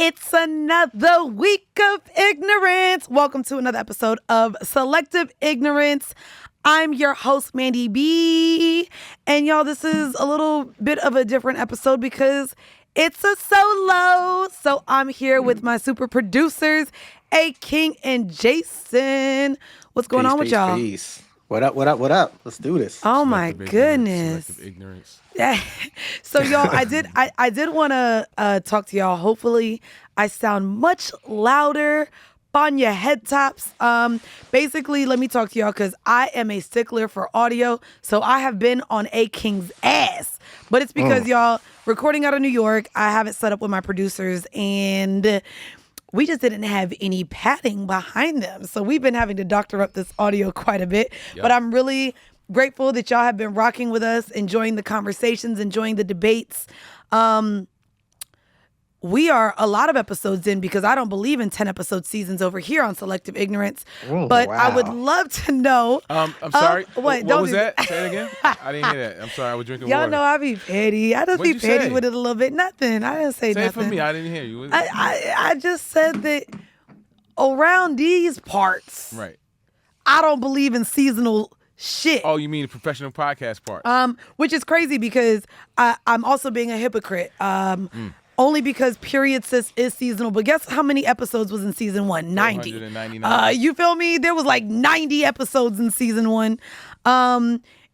It's another week of ignorance. Welcome to another episode of Selective Ignorance. I'm your host, Mandy B. And y'all, this is a little bit of a different episode because it's a solo. So I'm here with my super producers, A. King and Jason. What's going on with y'all? Peace. What up? Let's do this. Oh my goodness. Selective ignorance. Yeah. So y'all, I did want to talk to y'all. Hopefully I sound much louder on your head tops. Basically, let me talk to y'all because I am a stickler for audio. So I have been on A King's ass. But it's because y'all recording out of New York. I have it set up with my producers and we just didn't have any padding behind them. So we've been having to doctor up this audio quite a bit. Yep. But I'm really grateful that y'all have been rocking with us, enjoying the conversations, enjoying the debates. We are a lot of episodes in because I don't believe in 10-episode seasons over here on Selective Ignorance. But wow. I would love to know. I'm sorry. What was that? Say it again. I didn't hear that. I'm sorry. I was drinking water. Y'all know I be petty. I just What'd be petty with it a little bit. Nothing. I didn't say nothing. Say it for me. I didn't hear you. I just said that around these parts, right, I don't believe in seasonal shit. Oh, you mean the professional podcast part? Which is crazy because I'm also being a hypocrite. Only because Period Sis is seasonal. But guess how many episodes was in season 1? 90. 199. You feel me? There was like 90 episodes in season 1.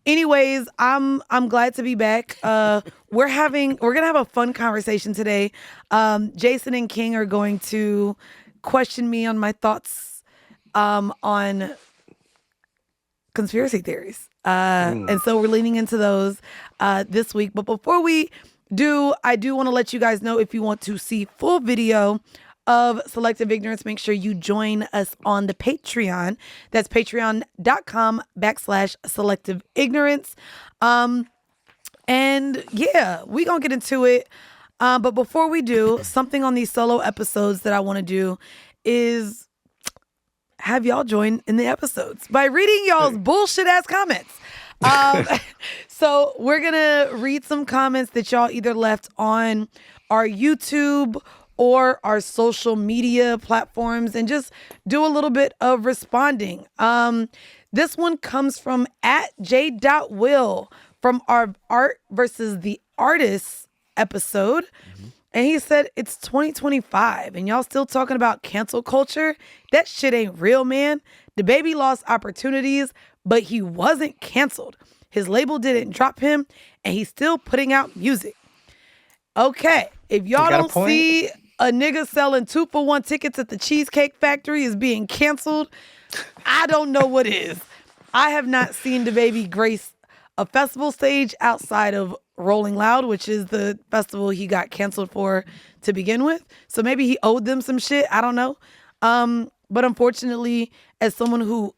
Anyways, I'm glad to be back. We're gonna have a fun conversation today. Jason and King are going to question me on my thoughts on conspiracy theories. And so we're leaning into those this week. But before we do, I do want to let you guys know, if you want to see full video of Selective Ignorance, make sure you join us on the Patreon. That's patreon.com/Selective Ignorance. And yeah, we gonna get into it. But before we do, something on these solo episodes that I want to do is have y'all join in the episodes by reading y'all's bullshit ass comments. So we're gonna read some comments that y'all either left on our YouTube or our social media platforms and just do a little bit of responding. This one comes from @J.Will from our Art versus the Artists episode. And he said, it's 2025 and y'all still talking about cancel culture? That shit ain't real, man. The baby lost opportunities, but he wasn't canceled. His label didn't drop him, and he's still putting out music. Okay, if y'all don't see a nigga selling 2-for-1 tickets at the Cheesecake Factory is being canceled, I don't know what is. I have not seen DaBaby grace a festival stage outside of Rolling Loud, which is the festival he got canceled for to begin with. So maybe he owed them some shit. I don't know. But unfortunately, as someone who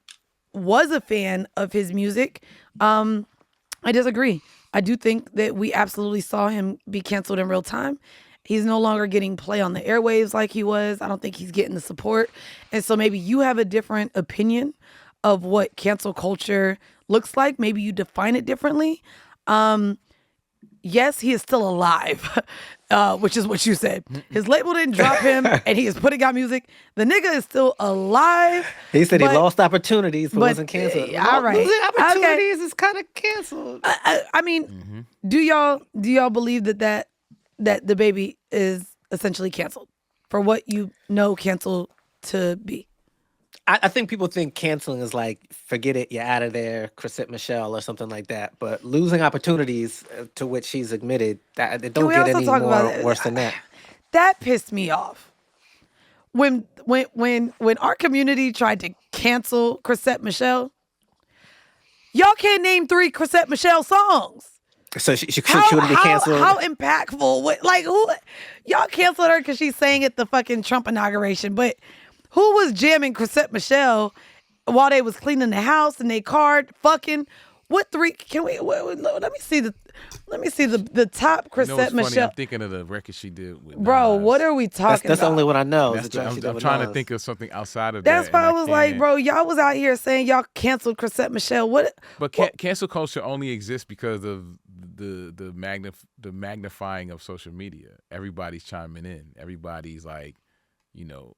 was a fan of his music, I disagree. I do think that we absolutely saw him be canceled in real time. He's no longer getting play on the airwaves like he was. I don't think he's getting the support. And so maybe you have a different opinion of what cancel culture looks like. Maybe you define it differently. Yes, he is still alive, which is what you said. His label didn't drop him, and he is putting out music. The nigga is still alive. He said he lost opportunities, but wasn't canceled. All right, losing opportunities is kind of canceled. I mean, do y'all believe that DaBaby is essentially canceled for what you know canceled to be? I think people think canceling is like, forget it, you're out of there, Chrisette Michele or something like that. But losing opportunities to which she's admitted, that it don't get any more worse than that. That pissed me off. When our community tried to cancel Chrisette Michele, y'all can't name 3 Chrisette Michele songs. So she wouldn't be canceled? How impactful? Like, who? Y'all canceled her because she sang at the fucking Trump inauguration, but who was jamming Chrisette Michele while they was cleaning the house and they card fucking? What 3? Can we? Let me see the top Chrisette Michele. Funny, I'm thinking of the record she did with bro. Nas. What are we talking that's about? the only one I know. I'm trying to think of something outside of that's that. That's why I was like, bro, y'all was out here saying y'all canceled Chrisette Michele. What? But cancel culture only exists because of the magnifying of social media. Everybody's chiming in. Everybody's like,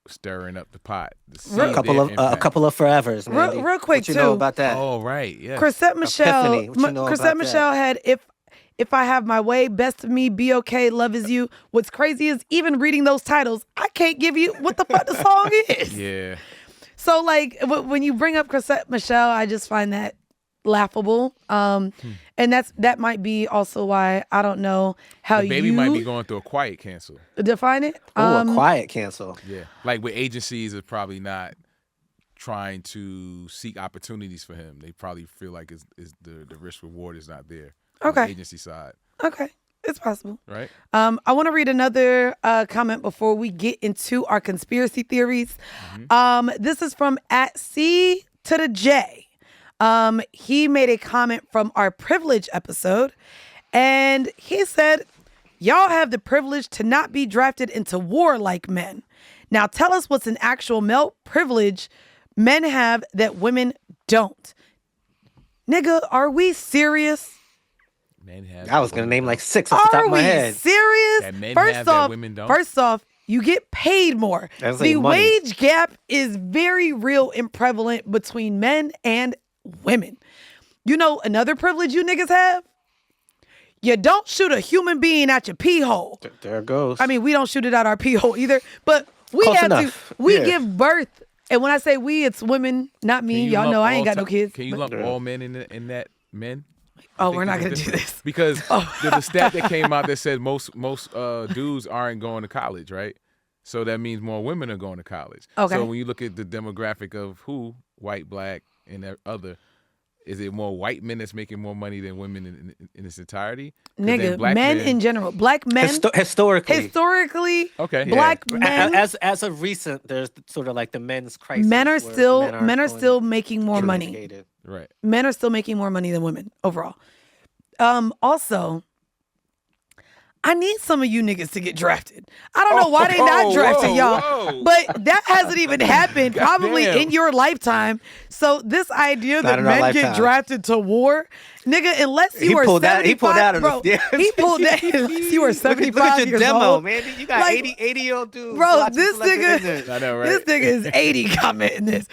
stirring up the pot. A couple of forevers, Mandy. Real quick, what you know about that? Oh, right, yeah. Chrisette Michelle. Epiphany. What you know Chrisette about Michelle that? had if I have my way, best of me, be okay, love is you. What's crazy is even reading those titles, I can't give you what the fuck the song is. Yeah. So like when you bring up Chrisette Michelle, I just find that laughable. And that might be also why I don't know how the baby might be going through a quiet cancel. Define it. A quiet cancel. Yeah. Like with agencies are probably not trying to seek opportunities for him. They probably feel like the risk reward is not there. On the agency side. Okay. It's possible. Right. I want to read another comment before we get into our conspiracy theories. This is from @C_J. He made a comment from our privilege episode, and he said, "Y'all have the privilege to not be drafted into war like men. Now tell us what's an actual male privilege men have that women don't." Nigga, are we serious? I was going to name like 6 off the top of my head. Are we serious? That men have that women don't? First off, you get paid more. The wage gap is very real and prevalent between men and women. You know another privilege you niggas have? You don't shoot a human being at your pee hole. There it goes. I mean, we don't shoot it at our pee hole either, but we Close have enough. to. We give birth. And when I say we, it's women, not me. Y'all know I ain't got no kids. Can you lump all men in that men? Oh, we're not going to do this. Because there's a stat that came out that said most dudes aren't going to college, right? So that means more women are going to college. Okay. So when you look at the demographic of who, white, black, and that other, is it more white men that's making more money than women in its entirety? Nigga, men in general. Black men. Historically. Okay. Black men. As of recent, there's sort of like the men's crisis. Men are still making more money. Right. Men are still making more money than women overall. Also, I need some of you niggas to get drafted. I don't know why they not drafting y'all, but that hasn't even happened probably in your lifetime. So this idea that men get drafted to war, nigga, unless you are 75, he pulled that bro, he pulled that unless you are 75 look at your years demo, old. man. You got like, 80-year-old dudes. Bro, this nigga, I know, right? this nigga is 80 commenting this.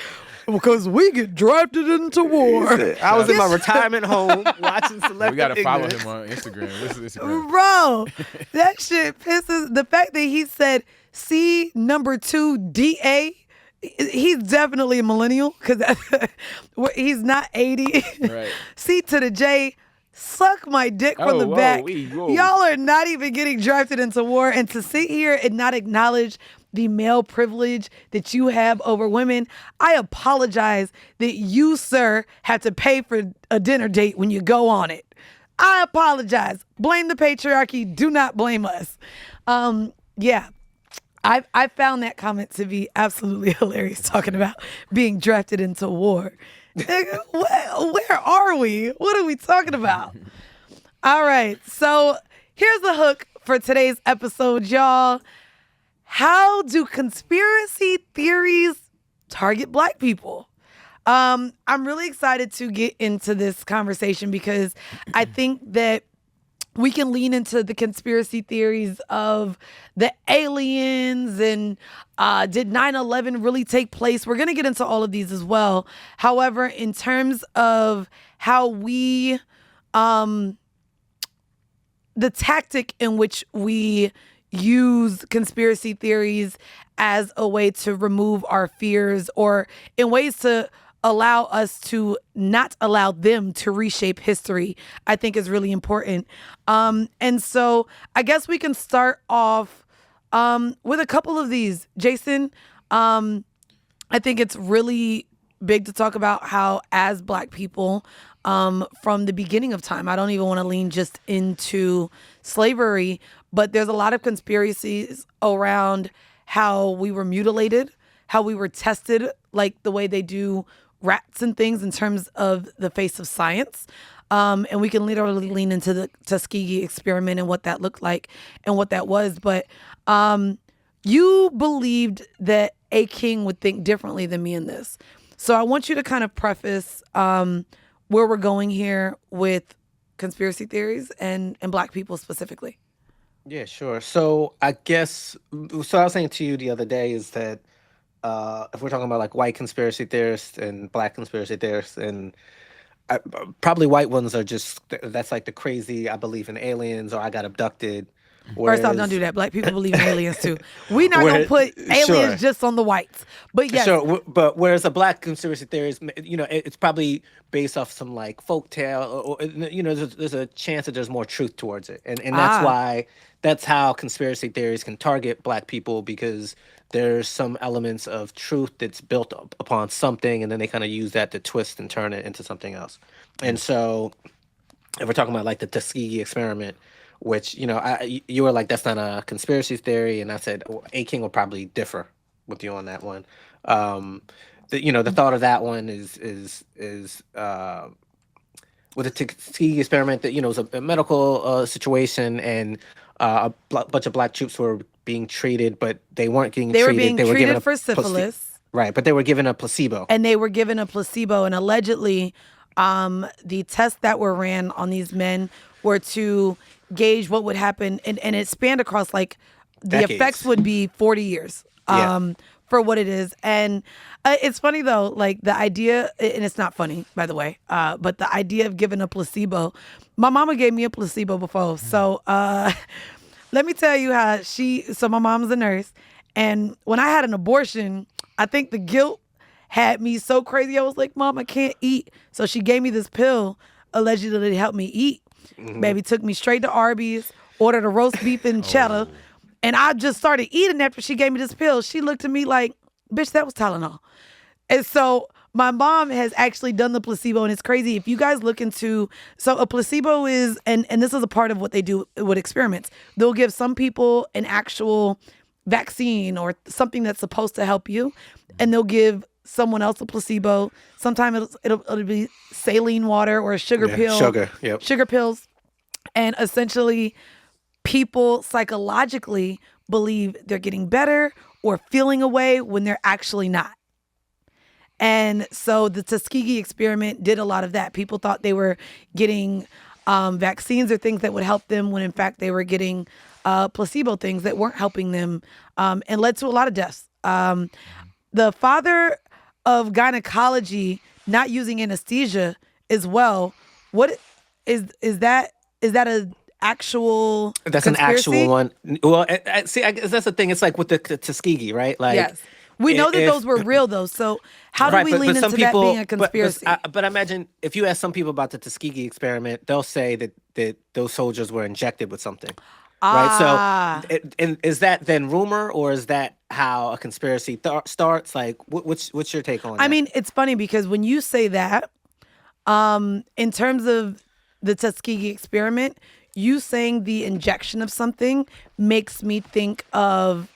Because we get drafted into war. I was in my retirement home watching Celebrity. We got to follow him on Instagram. What's Instagram? Bro, that shit pisses. The fact that he said C2DA, he's definitely a millennial because he's not 80. Right. C_J, suck my dick from the back. Y'all are not even getting drafted into war. And to sit here and not acknowledge the male privilege that you have over women, I apologize that you, sir, have to pay for a dinner date when you go on it. I apologize. Blame the patriarchy. Do not blame us. Yeah. I found that comment to be absolutely hilarious, talking about being drafted into war. Nigga, where are we? What are we talking about? All right. So here's the hook for today's episode, y'all. How do conspiracy theories target Black people? I'm really excited to get into this conversation because I think that we can lean into the conspiracy theories of the aliens and did 9/11 really take place? We're going to get into all of these as well. However, in terms of how we, the tactic in which we use conspiracy theories as a way to remove our fears or in ways to allow us to not allow them to reshape history, I think is really important. And so I guess we can start off with a couple of these. Jason, I think it's really big to talk about how as Black people, from the beginning of time, I don't even want to lean just into slavery, but there's a lot of conspiracies around how we were mutilated, how we were tested, like the way they do rats and things in terms of the face of science. And we can literally lean into the Tuskegee experiment and what that looked like and what that was. But you believed that a king would think differently than me in this. So I want you to kind of preface where we're going here with conspiracy theories and Black people specifically? Yeah, sure. So I guess so. I was saying to you the other day is that if we're talking about like white conspiracy theorists and Black conspiracy theorists, and probably white ones are just that's like the crazy. I believe in aliens or I got abducted. First off, don't Whereas, do that. Black people believe in aliens too. We're not gonna where put sure. aliens just on the whites. But yes, Sure, but whereas a Black conspiracy theory is, it's probably based off some like folk tale, there's a chance that there's more truth towards it, and that's how conspiracy theories can target Black people because there's some elements of truth that's built up upon something, and then they kind of use that to twist and turn it into something else. And so, if we're talking about like the Tuskegee experiment, which you were like that's not a conspiracy theory, and I said A King will probably differ with you on that one. The thought of that one is with the Tuskegee experiment that it was a medical situation, and bunch of Black troops were being treated, but they weren't getting they treated. were being They were treated given for syphilis. right, but they were given a placebo. And they were given a placebo, and allegedly, the tests that were ran on these men were to gauge what would happen, and it spanned across like the Decades. effects would be 40 years. For what it is. And it's funny though, like the idea, and it's not funny, by the way, but the idea of giving a placebo, my mama gave me a placebo before. So let me tell you how so my mom's a nurse. And when I had an abortion, I think the guilt had me so crazy. I was like, Mom, I can't eat. So she gave me this pill, allegedly to help me eat. Mm-hmm. Baby took me straight to Arby's, ordered a roast beef and cheddar. And I just started eating after she gave me this pill. She looked at me like, bitch, that was Tylenol. And so my mom has actually done the placebo, and it's crazy. If you guys look into, so a placebo is, and this is a part of what they do with experiments. They'll give some people an actual vaccine or something that's supposed to help you, and they'll give someone else a placebo. Sometimes it'll be saline water or a sugar pill. Sugar pills. And essentially, people psychologically believe they're getting better or feeling a way when they're actually not. And so the Tuskegee experiment did a lot of that. People thought they were getting vaccines or things that would help them when in fact they were getting placebo things that weren't helping them, and led to a lot of deaths. The father of gynecology not using anesthesia as well. What is that? Is that a actual That's conspiracy? an actual one. Well, see, I guess that's the thing. It's like with the Tuskegee, right? Like, yes. We know that those were real, though. So how do we lean into that being a conspiracy? But imagine if you ask some people about the Tuskegee experiment, they'll say that those soldiers were injected with something, right? So, and is that then rumor, or is that how a conspiracy starts? Like, what's your take on that? I mean, it's funny because when you say that, in terms of the Tuskegee experiment, you saying the injection of something makes me think of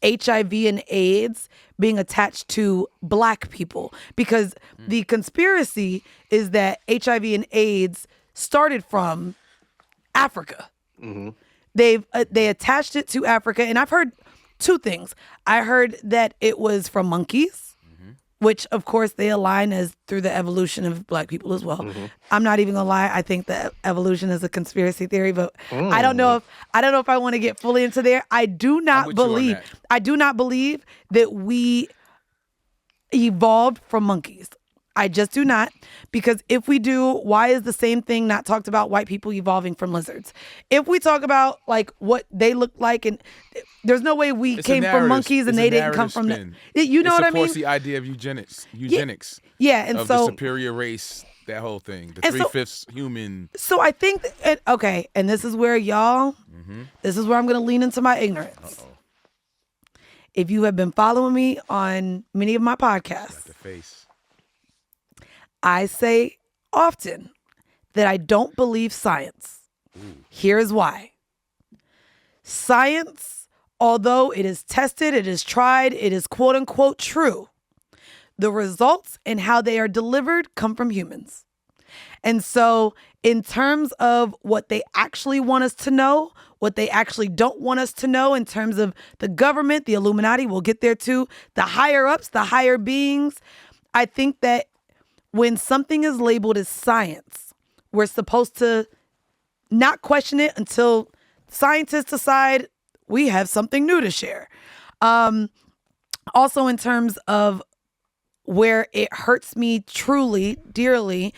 HIV and AIDS being attached to Black people, because the conspiracy is that HIV and AIDS started from Africa. Mm-hmm. They attached it to Africa, and I've heard two things. I heard that it was from monkeys, which of course they align as through the evolution of Black people as well. Mm-hmm. I'm not even gonna lie. I think that evolution is a conspiracy theory, but I don't know if I want to get fully into there. I do not believe that we evolved from monkeys. I just do not, because if we do, why is the same thing not talked about white people evolving from lizards? If we talk about like what they look like, and there's no way we came from monkeys and they didn't come from the, you know what I mean? It supports the idea of eugenics. Yeah, and of so the superior race, that whole thing, the 3/5 human. So I think, okay, and this is where y'all, this is where I'm going to lean into my ignorance. If you have been following me on many of my podcasts, the face. I say often that I don't believe science. Here's why. Science, although it is tested, it is tried, it is quote unquote true, the results and how they are delivered come from humans. And so in terms of what they actually want us to know, what they actually don't want us to know in terms of the government, the Illuminati, we'll get there too, the higher ups, the higher beings, I think that when something is labeled as science, We're supposed to not question it until scientists decide we have something new to share. Also, in terms of where it hurts me truly, dearly,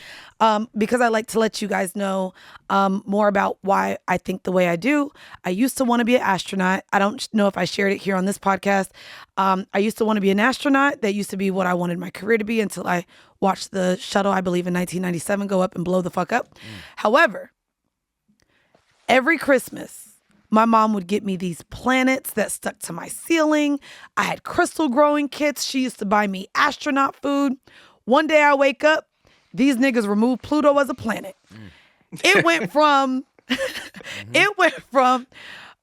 because I like to let you guys know more about why I think the way I do. I used to want to be an astronaut. I don't know if I shared it here on this podcast. I used to want to be an astronaut. That used to be what I wanted my career to be until I watched the shuttle, I believe in 1997, go up and blow the fuck up. However, every Christmas, my mom would get me these planets that stuck to my ceiling. I had crystal growing kits. She used to buy me astronaut food. One day I wake up, these niggas removed Pluto as a planet. It went from,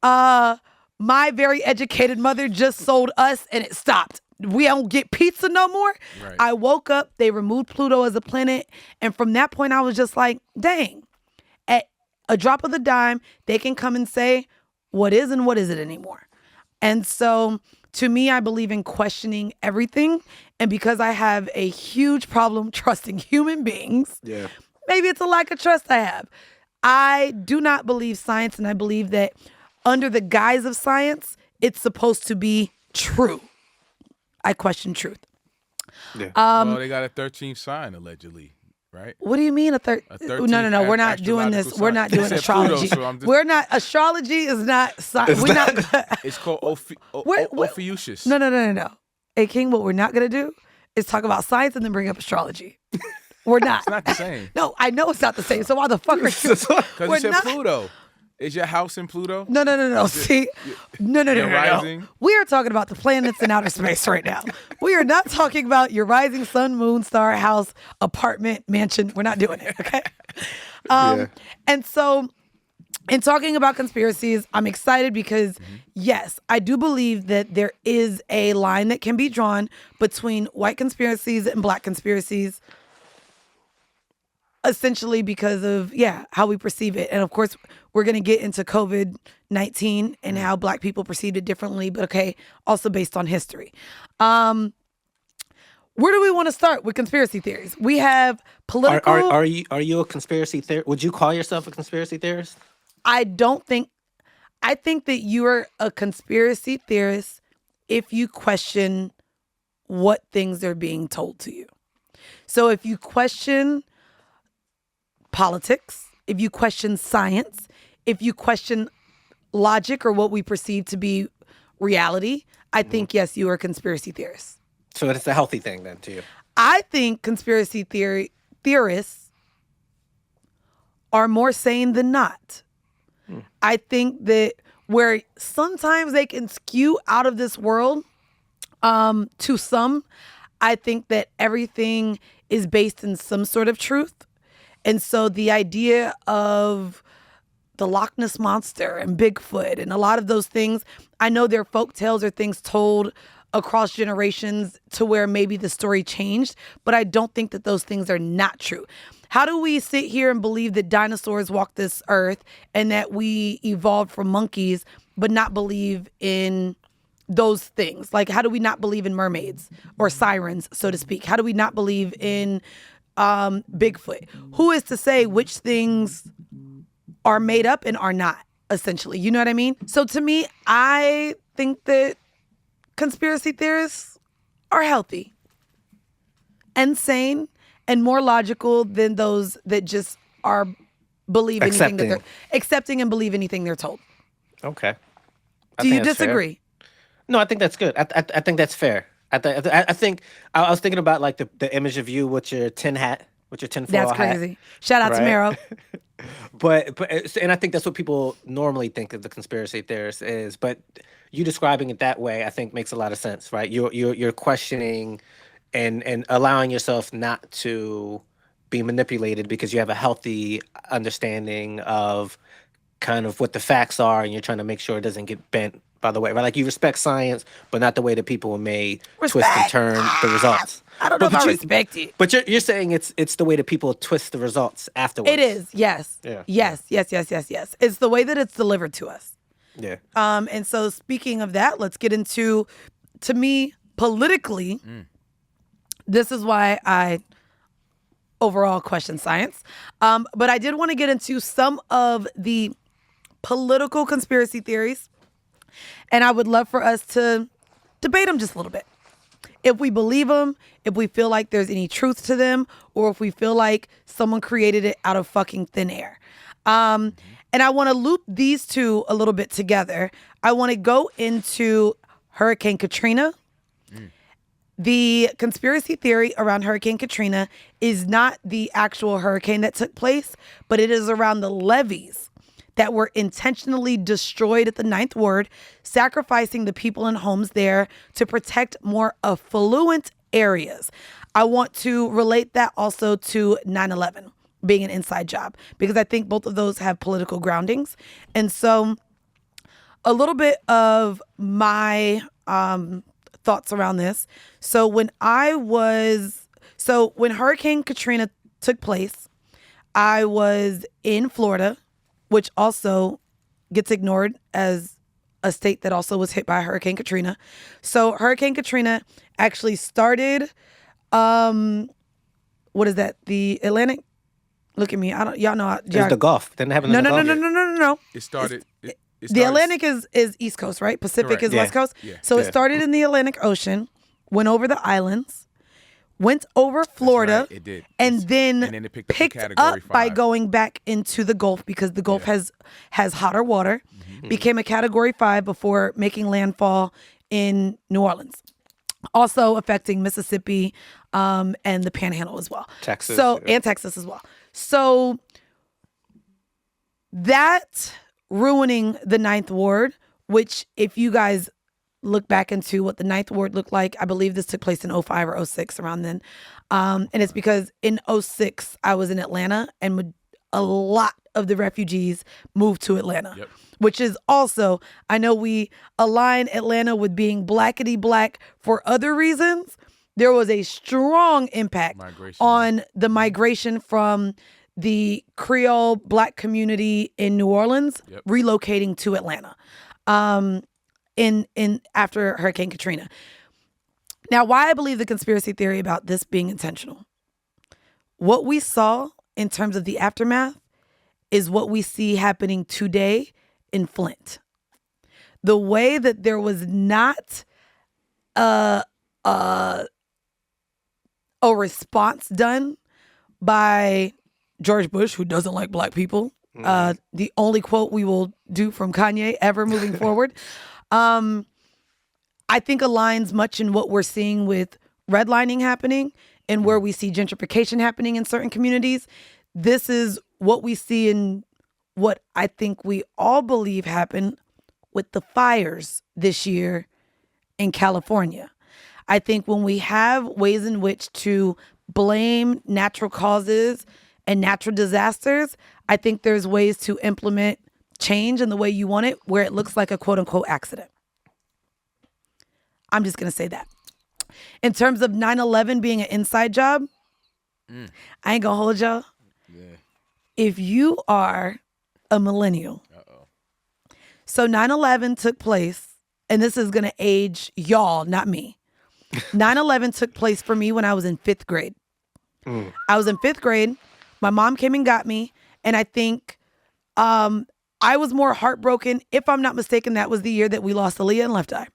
my very educated mother just sold us and it stopped. We don't get pizza no more. Right. I woke up, they removed Pluto as a planet. And from that point, I was just like, dang, at a drop of the dime, they can come and say, what is and what isn't anymore. And so to me, I believe in questioning everything. And because I have a huge problem trusting human beings, maybe it's a lack of trust I have. I do not believe science, and I believe that under the guise of science, it's supposed to be true. I question truth. Yeah. Well, they got a 13th sign, allegedly. Right? What do you mean a third? No. We're not doing this. We're not doing astrology. Pluto, so we're not. Astrology is not. We're not. It's called Ophiuchus. No. Hey, King, what we're not going to do is talk about science and then bring up astrology. We're not. It's not the same. No, I know it's not the same. So why the fuck are you? Because you said Pluto. Is your house in Pluto? No. See, no. Rising? We are talking about the planets in outer space right now. We are not talking about your rising sun, moon, star, house, apartment, mansion. We're not doing it, okay? And so, in talking about conspiracies, I'm excited because, yes, I do believe that there is a line that can be drawn between white conspiracies and black conspiracies. Essentially because of, how we perceive it. And of course, we're going to get into COVID-19 and how black people perceived it differently, but also based on history. Where do we want to start with conspiracy theories? We have political... Are you a conspiracy theorist? Would you call yourself a conspiracy theorist? I think that you are a conspiracy theorist if you question what things are being told to you. So if you question politics, if you question science, if you question logic or what we perceive to be reality, I think, yes, you are a conspiracy theorist. So it's a healthy thing then to you? I think conspiracy theorists are more sane than not. I think that where sometimes they can skew out of this world, to some, I think that everything is based in some sort of truth. And so the idea of the Loch Ness Monster and Bigfoot and a lot of those things, I know they're folk tales or things told across generations to where maybe the story changed, but I don't think that those things are not true. How do we sit here and believe that dinosaurs walked this earth and that we evolved from monkeys, but not believe in those things? Like, how do we not believe in mermaids or sirens, so to speak? How do we not believe in Bigfoot? Who is to say which things are made up and are not, essentially? You know what I mean? So to me, I think that conspiracy theorists are healthy and sane and more logical than those that just are believe anything that they're accepting and believe anything they're told. Okay. Do you disagree? No, I think that's good. I think that's fair. I think I was thinking about like the image of you with your tin hat, with your tinfoil hat. That's crazy. Shout out to Mero. But and I think that's what people normally think of the conspiracy theorist is. But you describing it that way, I think makes a lot of sense, right? You're questioning and allowing yourself not to be manipulated because you have a healthy understanding of kind of what the facts are, and you're trying to make sure it doesn't get bent by the way, right? Like you respect science, but not the way that people may twist and turn the results. I don't know if I respect it. But you're saying it's the way that people twist the results afterwards. It is, yes. Yeah. Yes. It's the way that it's delivered to us. Yeah. And so speaking of that, let's get into, to me, politically, this is why I overall question science. But I did want to get into some of the political conspiracy theories, and I would love for us to debate them just a little bit. If we believe them, if we feel like there's any truth to them, or if we feel like someone created it out of fucking thin air. And I want to loop these two a little bit together. I want to go into Hurricane Katrina. The conspiracy theory around Hurricane Katrina is not the actual hurricane that took place, but it is around the levees that were intentionally destroyed at the Ninth Ward, sacrificing the people and homes there to protect more affluent areas. I want to relate that also to 9/11 being an inside job, because I think both of those have political groundings. And so a little bit of my thoughts around this. So when Hurricane Katrina took place, I was in Florida, which also gets ignored as a state that also was hit by Hurricane Katrina. So Hurricane Katrina actually started, what is that? The Atlantic? Look at me. Y'all know. It's the Gulf. Didn't happen in the Gulf. No. It started. The Atlantic is East Coast, right? Pacific Correct. is West Coast. Yeah. So it started in the Atlantic Ocean, went over the islands, went over Florida, It did. and then it picked up picked Category up by 5. going back into the Gulf, because the Gulf has hotter water. Became a Category 5 before making landfall in New Orleans. Also affecting Mississippi and the Panhandle as well. Texas. And Texas as well. So that ruining the Ninth Ward, which if you guys look back into what the Ninth Ward looked like, I believe this took place in 05 or 06 around then. And it's because in 06, I was in Atlanta, and a lot of the refugees moved to Atlanta. Yep. Which is also, I know we align Atlanta with being blackety black for other reasons. There was a strong impact on the migration from the Creole black community in New Orleans, relocating to Atlanta in after Hurricane Katrina. Now, why I believe the conspiracy theory about this being intentional. What we saw in terms of the aftermath is what we see happening today in Flint. The way that there was not a response done by George Bush, who doesn't like black people. The only quote we will do from Kanye ever moving forward. I think aligns much in what we're seeing with redlining happening and where we see gentrification happening in certain communities. This is what we see in what I think we all believe happened with the fires this year in California. I think when we have ways in which to blame natural causes and natural disasters, I think there's ways to implement change in the way you want it, where it looks like a quote unquote accident. I'm just going to say that. In terms of 9/11 being an inside job, I ain't going to hold y'all. Yeah. If you are a millennial, so 9/11 took place, and this is going to age y'all, not me. 9/11 took place for me when I was in 5th grade. I was in 5th grade. My mom came and got me, and I think I was more heartbroken. If I'm not mistaken, that was the year that we lost Aaliyah and Left Eye.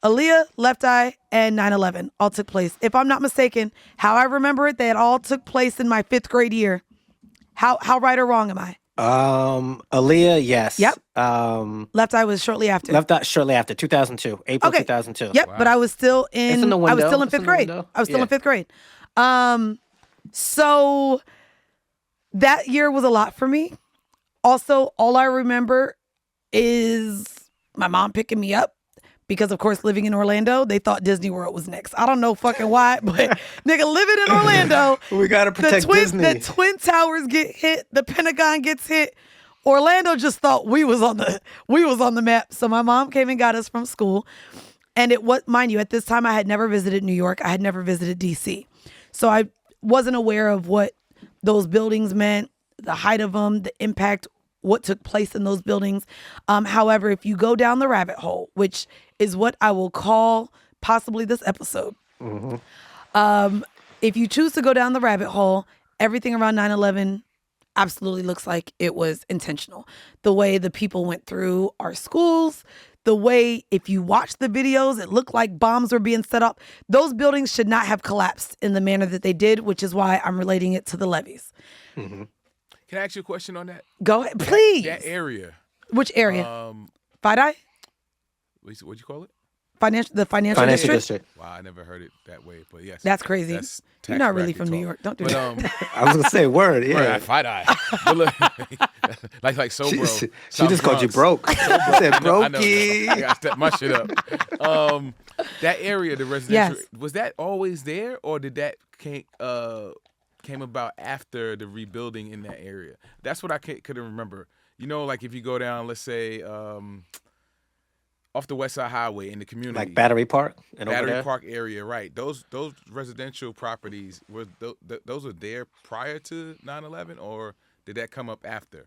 Aaliyah, Left Eye, and 9/11 all took place. If I'm not mistaken, how I remember it, they had all took place in my 5th grade year. How right or wrong am I? Aaliyah, yes. Yep. Left Eye was shortly after. Left Eye shortly after, 2002, April 2002. Yep, wow. But I was still in. It's in the window. I was still in 5th grade. I was still in 5th grade. So that year was a lot for me. Also, all I remember is my mom picking me up. Because, of course, living in Orlando, they thought Disney World was next. I don't know fucking why, but nigga, living in Orlando. We got to protect Disney. The Twin Towers get hit. The Pentagon gets hit. Orlando just thought we was on the map. So my mom came and got us from school. And mind you, at this time, I had never visited New York. I had never visited D.C. So I wasn't aware of what those buildings meant, the height of them, the impact, what took place in those buildings. However, if you go down the rabbit hole, which is what I will call possibly this episode. If you choose to go down the rabbit hole everything around 9/11 absolutely looks like it was intentional. The way the people went through our schools, the way, if you watch the videos, it looked like bombs were being set up. Those buildings should not have collapsed in the manner that they did, which is why I'm relating it to the levees. Mm-hmm. Can I ask you a question on that? Go ahead, please. That area. Which area? Fidei? What'd you call it? The financial district. Wow, I never heard it that way, but yes. That's crazy. You're not really from New York. Don't do that. I was gonna say word. Yeah, Fidei. like so, bro. She just called you broke. She said brokey. I gotta step my shit up. That area, the residential, was that always there, or did that came about after the rebuilding in that area? That's what I couldn't remember. You know, like if you go down, let's say, off the West Side Highway in the community, like Battery Park, and Battery Park area, right? Those residential properties were those were there prior to 9/11, or did that come up after?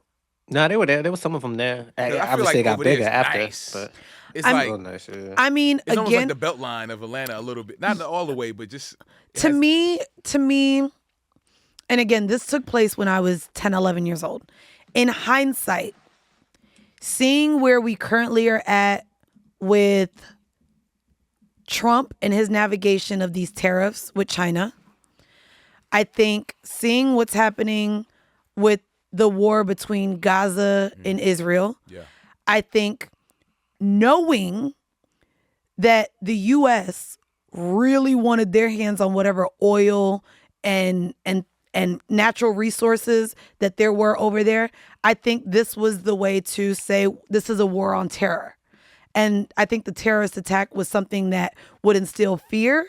No, they were there. There was some of them there. Obviously, like it got bigger after. Nice. But it's like nice, I mean, it's again, almost like the Beltline of Atlanta a little bit, not all the way, but just to me, and again, this took place when I was 10, 11 years old. In hindsight, seeing where we currently are at with Trump and his navigation of these tariffs with China, I think seeing what's happening with the war between Gaza and Israel, I think knowing that the U.S. really wanted their hands on whatever oil and natural resources that there were over there, I think this was the way to say this is a war on terror. And I think the terrorist attack was something that would instill fear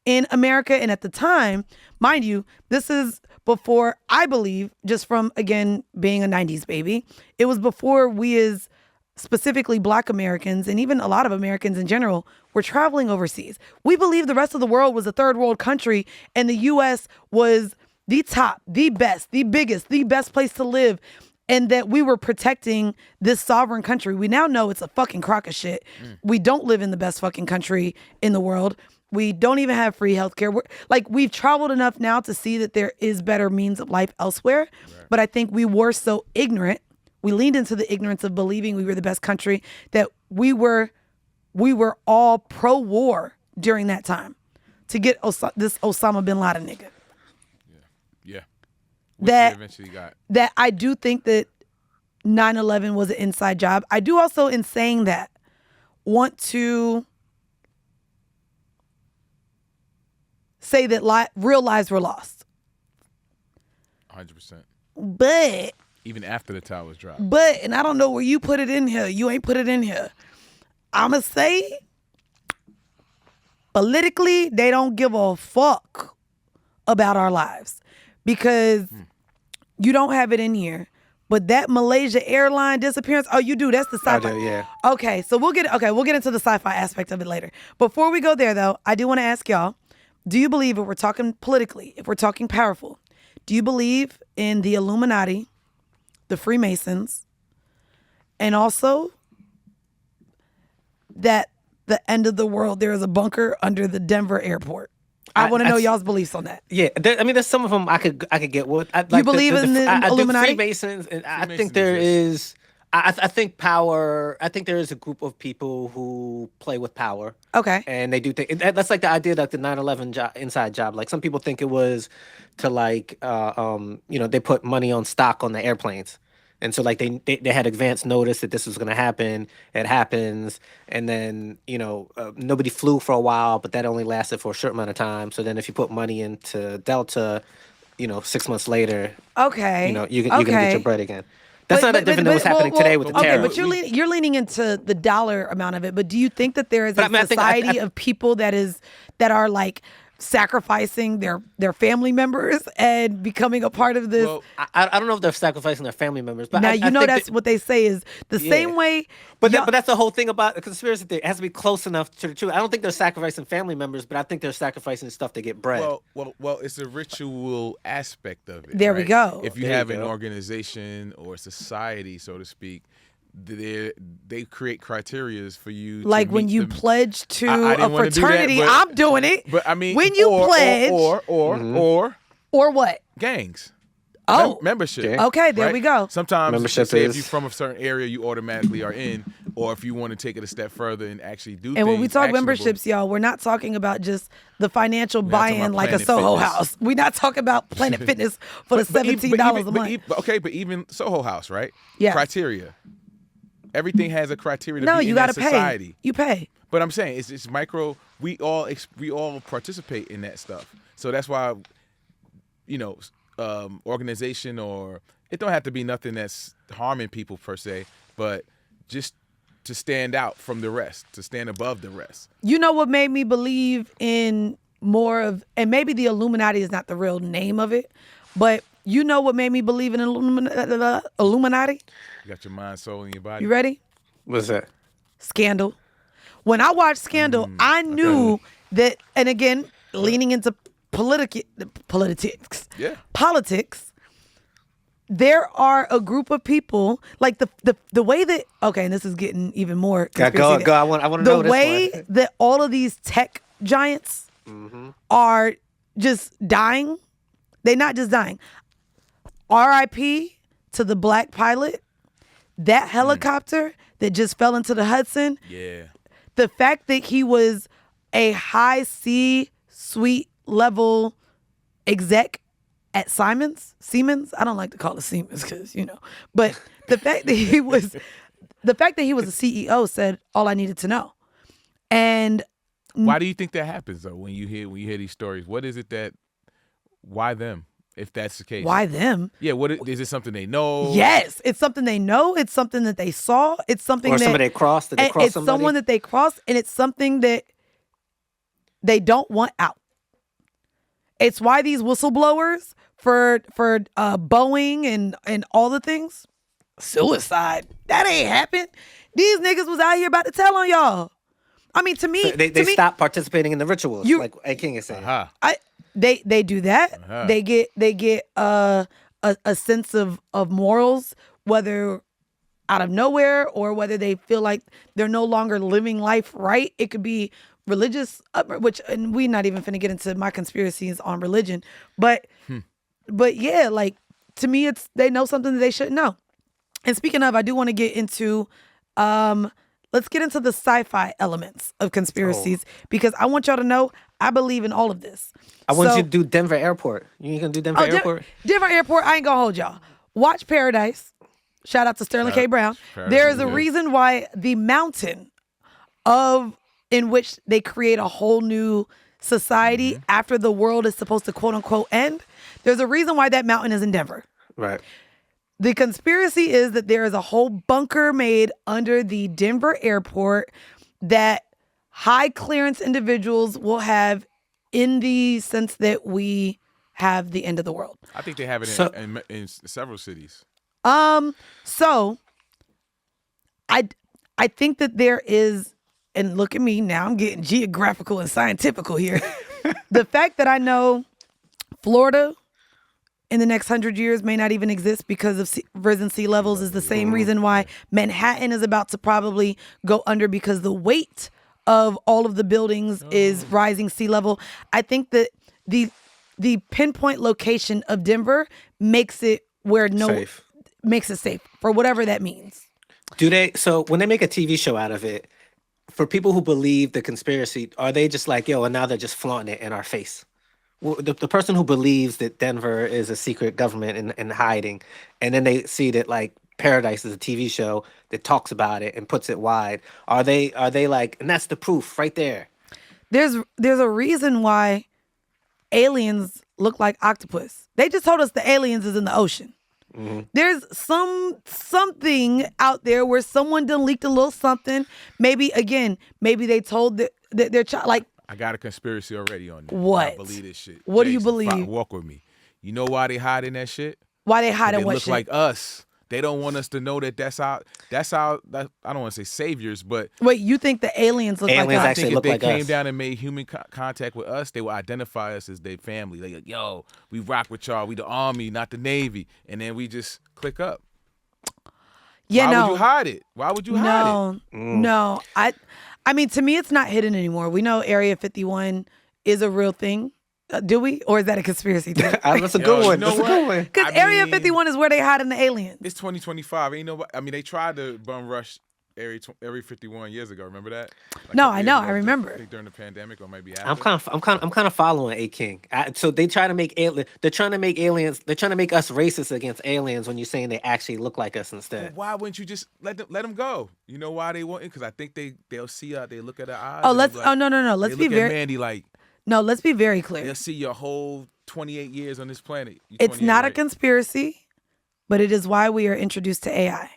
in America. And at the time, mind you, this is before, I believe, just from, again, being a 90s baby, it was before we as specifically Black Americans, and even a lot of Americans in general, were traveling overseas. We believed the rest of the world was a third world country, and the U.S. was the top, the best, the biggest, the best place to live, and that we were protecting this sovereign country. We now know it's a fucking crock of shit. We don't live in the best fucking country in the world. We don't even have free healthcare. We've traveled enough now to see that there is better means of life elsewhere. Right. But I think we were so ignorant. We leaned into the ignorance of believing we were the best country that we were all pro-war during that time to get this Osama bin Laden nigga. Yeah. That eventually got. That I do think that 9/11 was an inside job. I do also, in saying that, want to say that real lives were lost. 100%. But even after the towers dropped. And I don't know where you put it in here. You ain't put it in here. I'ma say politically, they don't give a fuck about our lives because you don't have it in here. But that Malaysia airline disappearance, oh, you do. That's the sci-fi. I do, yeah. Okay, so we'll get into the sci-fi aspect of it later. Before we go there, though, I do want to ask y'all, do you believe, if we're talking politically, if we're talking powerful, do you believe in the Illuminati, the Freemasons, and also that the end of the world, there is a bunker under the Denver airport? I want to know y'all's beliefs on that. Yeah, there's some of them I could get with. You believe in the Illuminati? I do Freemasons, and I think there is. I think power. I think there is a group of people who play with power. Okay. And they do think that's like the idea that the 9/11 inside job. Like some people think it was to they put money on stock on the airplanes. And so, like, they had advance notice that this was going to happen. It happens. And then, nobody flew for a while, but that only lasted for a short amount of time. So then if you put money into Delta, 6 months later, you're going to get your bread again. That's not that different than what's happening today with the tariffs. Okay, but you're leaning into the dollar amount of it. But do you think that there is a society of people that are, like, sacrificing their family members and becoming a part of this? Well, I don't know if they're sacrificing their family members, but now that's what they say is the same way. But that's the whole thing about the conspiracy theory. It has to be close enough to the truth. I don't think they're sacrificing family members, but I think they're sacrificing stuff to get bread. Well, it's a ritual aspect of it. There we go. If you have an organization or society, so to speak, they create criterias for you. Like to when you pledge to a fraternity, do that, I'm doing it. But I mean, when you pledge, or or what? Gangs. Oh, membership. Okay. Okay, there right? we go. Sometimes, Membership say if is- you're from a certain area, you automatically are in, or if you want to take it a step further and actually do And things when we talk actionable. memberships, y'all, we're not talking about just the financial not talking buy-in about like a Planet Soho Fitness. House. We're not talking about Planet Fitness for the $17 a month. But even Soho House, right? Yeah. Criteria. Everything has a criteria to No, be you in got to that pay. society. You pay. But I'm saying it's micro. We all participate in that stuff. So that's why, organization, or it don't have to be nothing that's harming people per se, but just to stand out from the rest, to stand above the rest. You know what made me believe in more of, and maybe the Illuminati is not the real name of it, but you know what made me believe in Illuminati? You got your mind, soul, and your body. You ready? What's that? Scandal. When I watched Scandal, I knew that, and again, leaning into politics, Yeah. there are a group of people, like the way that, okay, and this is getting even more Go. conspiracy. I want to know The this way one. that all of these tech giants are just dying, they're not just dying. R.I.P. to the black pilot, that helicopter that just fell into the Hudson. Yeah. The fact that he was a high C-suite level exec at Siemens, I don't like to call it Siemens because, but the fact that he was a CEO said all I needed to know. And Why do you think that happens though? When you hear these stories, what is it why them? If that's the case, why them? Yeah, is it something they know? Yes, it's something they know. It's something that they saw. It's something Or that somebody they crossed. Did they cross it's somebody? someone that they crossed, and it's something that they don't want out. It's why these whistleblowers for Boeing and all the things, suicide, that ain't happened. These niggas was out here about to tell on y'all. I mean, to me, So they stopped participating in the rituals, like A King is saying. Uh-huh. They do that. Uh-huh. They get a sense of morals, whether out of nowhere or whether they feel like they're no longer living life right. It could be religious, and we're not even finna get into my conspiracies on religion, but yeah, like to me, it's they know something that they shouldn't know. And speaking of, I do want to get into let's get into the sci-fi elements of conspiracies because I want y'all to know I believe in all of this. I want you to do Denver Airport. You ain't gonna do Denver Airport? Denver Airport, I ain't gonna hold y'all. Watch Paradise. Shout out to Sterling K. Brown. There is a reason why the mountain in which they create a whole new society after the world is supposed to quote unquote end. There's a reason why that mountain is in Denver. Right. The conspiracy is that there is a whole bunker made under the Denver airport that high clearance individuals will have in the sense that we have the end of the world. I think they have it in several cities. So I think that there is, and look at me now, I'm getting geographical and scientifical here. The fact that I know Florida in the next 100 years may not even exist because of risen sea levels is the same reason why Manhattan is about to probably go under because the weight of all of the buildings is rising sea level. I think that the pinpoint location of Denver makes it Safe. makes it safe for whatever that means. So when they make a TV show out of it, for people who believe the conspiracy, are they just like, and now they're just flaunting it in our face? Well, the person who believes that Denver is a secret government and hiding, and then they see that like Paradise is a TV show that talks about it and puts it wide, are they like, and that's the proof right there? There's a reason why aliens look like octopus. They just told us the aliens is in the ocean. Mm-hmm. There's something out there where someone done leaked a little something. Maybe they told that their child, like, I got a conspiracy already on that. What? I believe this shit. What do you believe? Walk with me. You know why they hiding that shit? Why they hiding what look shit? Like us. They don't want us to know that that's our I don't want to say saviors, but wait, you think the aliens look like us? Actually I think look if like they came us. down and made human contact with us, they will identify us as their family. Like, yo, we rock with y'all. We the army, not the Navy. And then we just click up. Yeah, Why would you hide it? Why would you hide it? No. I mean, to me, it's not hidden anymore. We know Area 51 is a real thing. Do we? Or is that a conspiracy theory? That's a good one. That's a good one. Because Area 51 is where they hide in the aliens. It's 2025. Ain't nobody. I mean, they tried to bum rush Area 51 years ago. Remember that? Like no, I know. I remember. I think during the pandemic, or maybe after. I'm kind of following A King. So they try to make They're trying to make aliens. They're trying to make us racist against aliens when you're saying they actually look like us instead. Well, why wouldn't you just let them go? You know why they won't? Because I think they'll see they look at our eyes. Oh, no. Let's be very. Mandy like. No, let's be very clear. They'll see your whole 28 years on this planet. It's not a conspiracy, but it is why we are introduced to AI.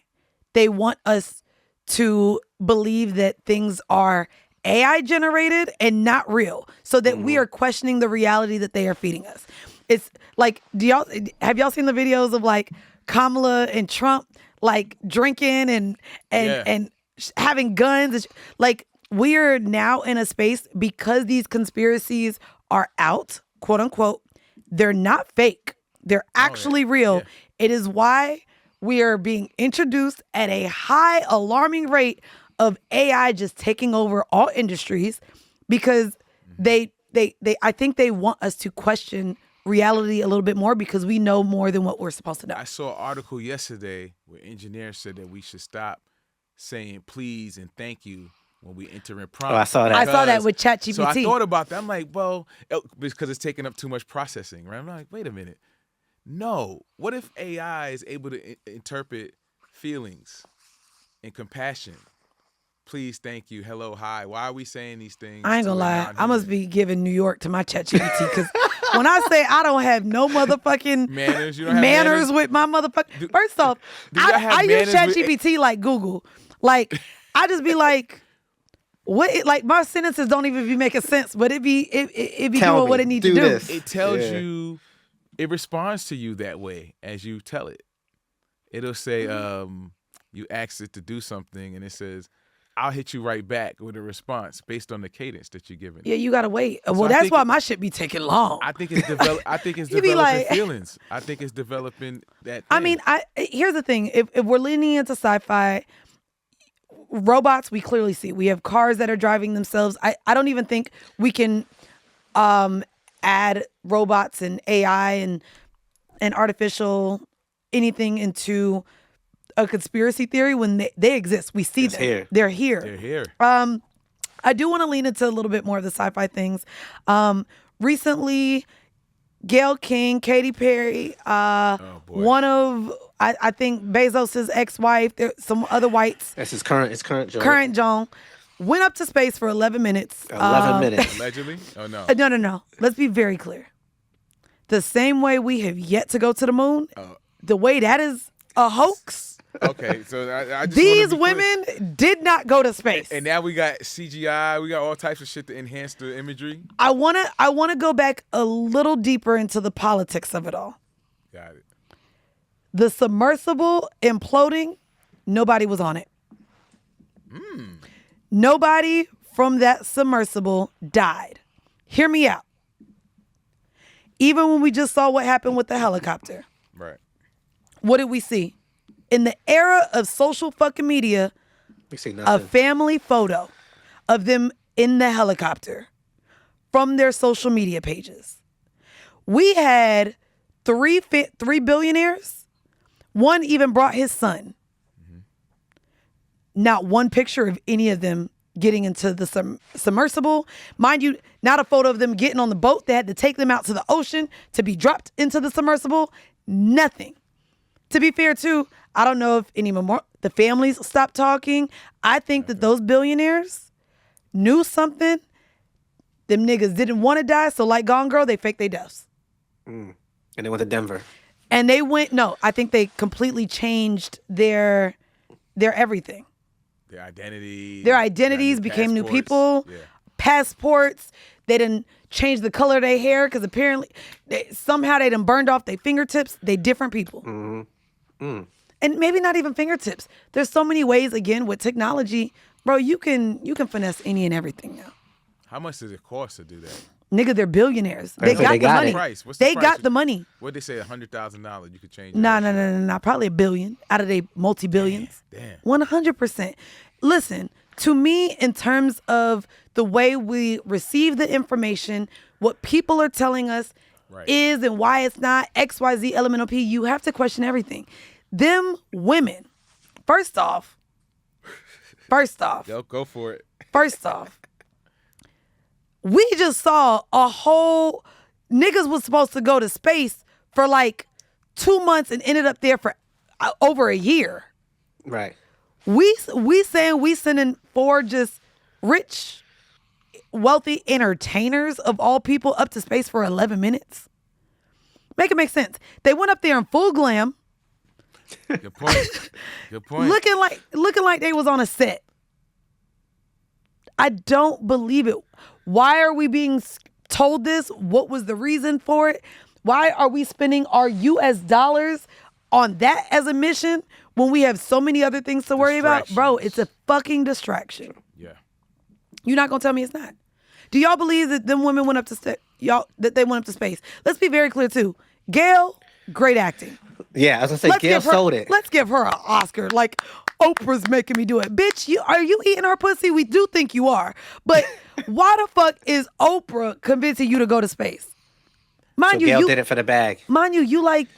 They want us to believe that things are AI generated and not real, so that we are questioning the reality that they are feeding us. It's like, have y'all seen the videos of like Kamala and Trump like drinking and having guns? Like, we are now in a space because these conspiracies are out, quote unquote. They're not fake. They're actually real. Yeah. It is why we are being introduced at a high alarming rate of AI just taking over all industries, because I think they want us to question reality a little bit more, because we know more than what we're supposed to know. I saw an article yesterday where engineers said that we should stop saying please and thank you when we enter in prompt. Oh, I saw that. I saw that with ChatGPT. So I thought about that. I'm like, well, because it's taking up too much processing, right? I'm like, wait a minute. No. What if AI is able to interpret feelings and compassion? Please, thank you, hello, hi. Why are we saying these things? I ain't gonna lie. I must be giving New York to my ChatGPT, because when I say I don't have no motherfucking manners, you don't have manners with my motherfucking. First off, I use ChatGPT like Google. Like, I just be like, what? Like, my sentences don't even be making sense, but it be doing what it needs to do. This. It tells you, it responds to you that way as you tell it. It'll say, you ask it to do something, and it says, I'll hit you right back with a response based on the cadence that you're giving. Yeah, you gotta wait. Well, that's why my shit be taking long. I think it's developing like, feelings. I think it's developing that thing. I mean, here's the thing. If we're leaning into sci-fi, robots, we clearly see. We have cars that are driving themselves. I don't even think we can add robots and AI and artificial anything into a conspiracy theory when they exist. We see them. Here. They're here. They're here. I do want to lean into a little bit more of the sci-fi things. Recently, Gayle King, Katy Perry, one of I think Bezos' ex-wife, there some other whites. That's his current Joan. Current Joan went up to space for 11 minutes. 11 minutes. Allegedly? Oh no. No. Let's be very clear. The same way we have yet to go to the moon, the way that is a hoax. Okay, so I just these women did not go to space, and now we got CGI. We got all types of shit to enhance the imagery. I wanna go back a little deeper into the politics of it all. Got it. The submersible imploding, nobody was on it. Nobody from that submersible died. Hear me out. Even when we just saw what happened with the helicopter. Right. What did we see? In the era of social fucking media, We see a nothing. family photo of them in the helicopter from their social media pages. We had three billionaires. One even brought his son. Not one picture of any of them getting into the submersible. Mind you, not a photo of them getting on the boat. They had to take them out to the ocean to be dropped into the submersible. Nothing. To be fair, too, I don't know if any more the families stopped talking. I think that those billionaires knew something. Them niggas didn't want to die, so like Gone Girl, they faked their deaths. And they went to Denver. And they went, no, I think they completely changed their everything. Their identity. Their identities became new people. Yeah. Passports. They didn't change the color of their hair because apparently somehow they done burned off their fingertips. They different people. And maybe not even fingertips. There's so many ways, again, with technology, bro, you can finesse any and everything now. How much does it cost to do that? Nigga, they're billionaires. They So got they the got money. it. Price? What's the They price? got the money. What'd they say? $100,000. You could change. No. Probably $1 billion out of their multi-billions. Damn. 100%. Listen, to me, in terms of the way we receive the information, what people are telling us is and why it's not XYZ elemental P, you have to question everything. Them women, first off. Go for it. First off, we just saw a whole niggas was supposed to go to space for like 2 months and ended up there for over a year. Right. We saying we sending 4 just rich, wealthy entertainers of all people up to space for 11 minutes. Make it make sense. They went up there in full glam. Good point. Looking like they was on a set. I don't believe it. Why are we being told this? What was the reason for it? Why are we spending our US dollars on that as a mission when we have so many other things to worry about? Bro, it's a fucking distraction. Yeah. You're not gonna tell me it's not. Do y'all believe that them women went up to that they went up to space? Let's be very clear too. Gail, great acting. Yeah, I was gonna say Gail sold it. Let's give her an Oscar. Like Oprah's making me do it. Bitch, are you eating her pussy? We do think you are. But why the fuck is Oprah convincing you to go to space? Mind you, Gail did it for the bag. Mind you, you like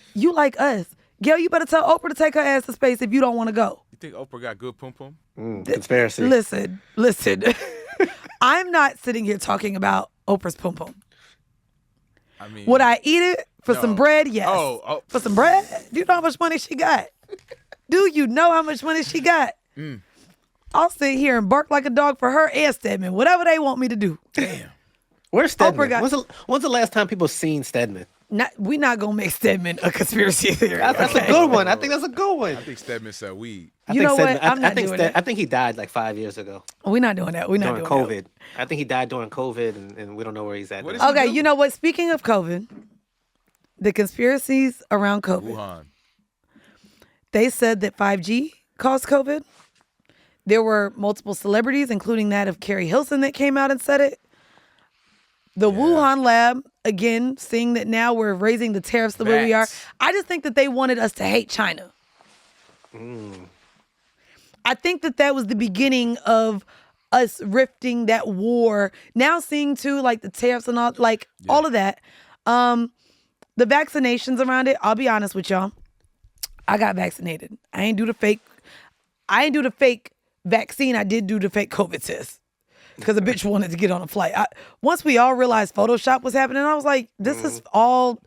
us. Gail, you better tell Oprah to take her ass to space if you don't want to go. You think Oprah got good pum pum? Conspiracy. Listen. I'm not sitting here talking about Oprah's pum pum. I mean, would I eat it for some bread? Yes. Oh. For some bread? Do you know how much money she got? Do you know how much money she got? I'll sit here and bark like a dog for her and Stedman, whatever they want me to do. Damn. Where's Stedman? When's the last time people seen Stedman? We not gonna make Stedman a conspiracy theory. That's a good one. I think that's a good one. I think Stedman said weed. You know what? I'm not doing that. I think he died like 5 years ago. We're not doing that. We're not doing doing COVID. that. I think he died during COVID, and we don't know where he's at. Okay, you know what? Speaking of COVID, the conspiracies around COVID. Wuhan. They said that 5G caused COVID. There were multiple celebrities, including that of Carrie Hilson, that came out and said it. The Wuhan lab, again, seeing that now we're raising the tariffs the way we are. I just think that they wanted us to hate China. I think that was the beginning of us rifting that war. Now seeing too, like the tariffs and all, all of that. The vaccinations around it, I'll be honest with y'all. I got vaccinated. I ain't do the fake vaccine. I did do the fake COVID test. Because a bitch wanted to get on a flight. Once we all realized Photoshop was happening, I was like, this is all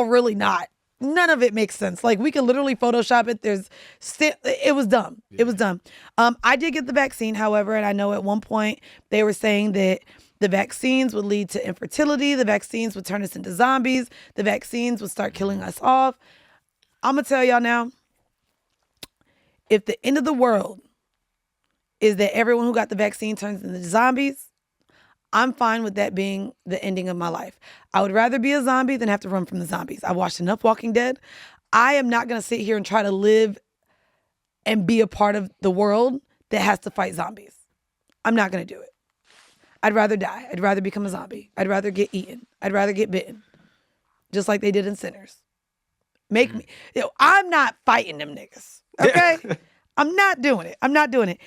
really not. None of it makes sense. Like, we can literally Photoshop it. It was dumb. Yeah. It was dumb. I did get the vaccine, however, and I know at one point they were saying that the vaccines would lead to infertility. The vaccines would turn us into zombies. The vaccines would start killing us off. I'm going to tell y'all now, if the end of the world is that everyone who got the vaccine turns into zombies, I'm fine with that being the ending of my life. I would rather be a zombie than have to run from the zombies. I've watched enough Walking Dead. I am not going to sit here and try to live and be a part of the world that has to fight zombies. I'm not going to do it. I'd rather die. I'd rather become a zombie. I'd rather get eaten. I'd rather get bitten. Just like they did in Sinners. Make me, I'm not fighting them niggas. Okay? I'm not doing it.